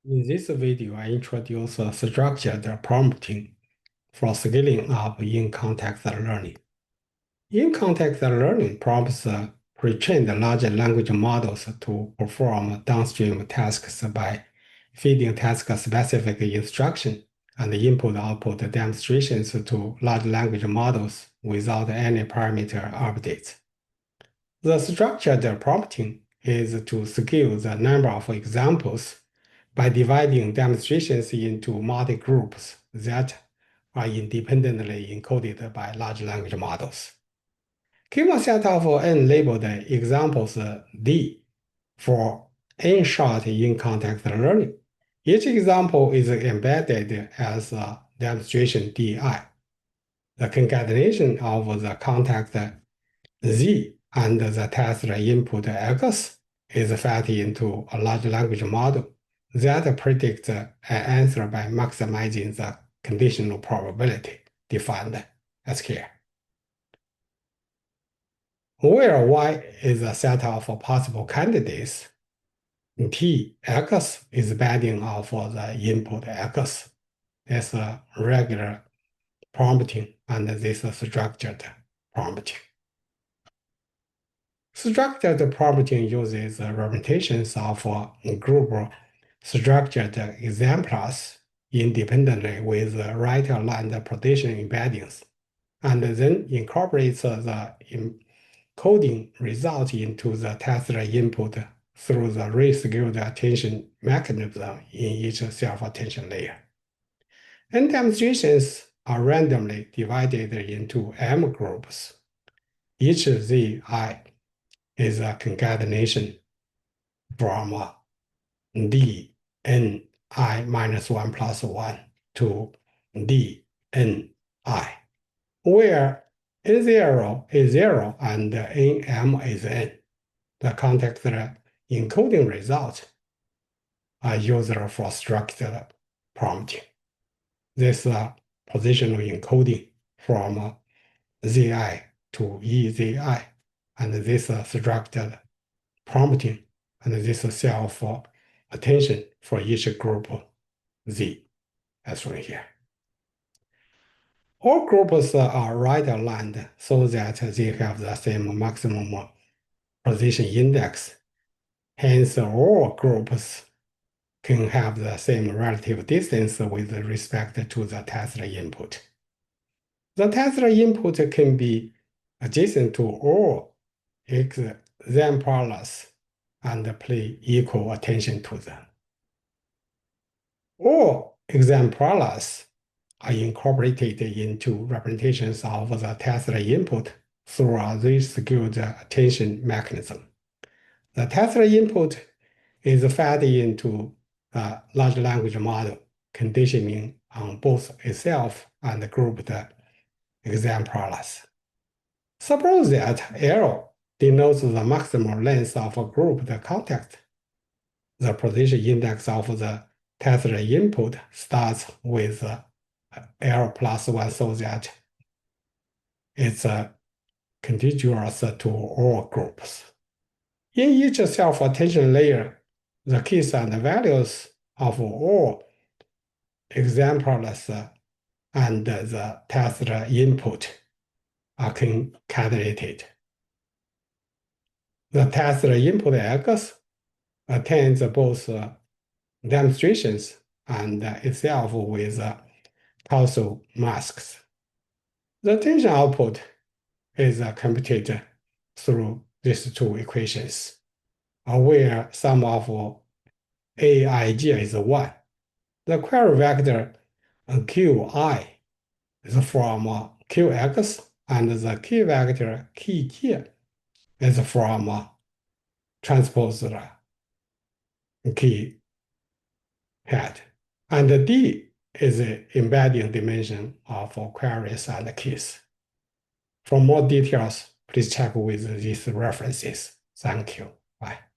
In this video, I introduce structured prompting for scaling up in-context learning. In-context learning prompts pre-trained large language models to perform downstream tasks by feeding task-specific instruction and input-output demonstrations to large language models without any parameter updates. The structured prompting is to scale the number of examples by dividing demonstrations into multi-groups that are independently encoded by large language models. Given a set of n-labeled examples D for n-shot in-context learning, each example is embedded as a demonstration DI. The concatenation of the context Z and the test input X is fed into a large language model that predicts an answer by maximizing the conditional probability defined as here, where Y is a set of possible candidates. Tx is padding of the input X. It's a regular prompting and this is structured prompting. Structured prompting uses representations of group structured exemplars independently with right-aligned position embeddings, and then incorporates the encoding result into the test input through the rescaled attention mechanism in each self-attention layer. And demonstrations are randomly divided into M groups. Each Zi is a concatenation from D n I minus 1 plus 1 to D n I, where A0 is 0 and Nm is n. The context encoding results are used for structured prompting. This positional encoding from Zi to EZI, and this structured prompting, and this self-attention for each group Z, as shown here. All groups are right-aligned so that they have the same maximum position index. Hence, all groups can have the same relative distance with respect to the test input. The test input can be adjacent to all exemplars and pay equal attention to them. All exemplars are incorporated into representations of the test input through a rescaled attention mechanism. The test input is fed into a large language model, conditioning on both itself and grouped exemplars. Suppose that L denotes the maximum length of a grouped context. The position index of the test input starts with L plus 1 so that it's contiguous to all groups. In each self-attention layer, the keys and values of all exemplars and the test input are concatenated. The test input X attains both demonstrations and itself with causal masks. The attention output is computed through these two equations, where sum of Aij is 1. The query vector Qi is from Qx, and the key vector Qj is from transposed key head. And D is the embedding dimension of queries and keys. For more details, please check with these references. Thank you. Bye.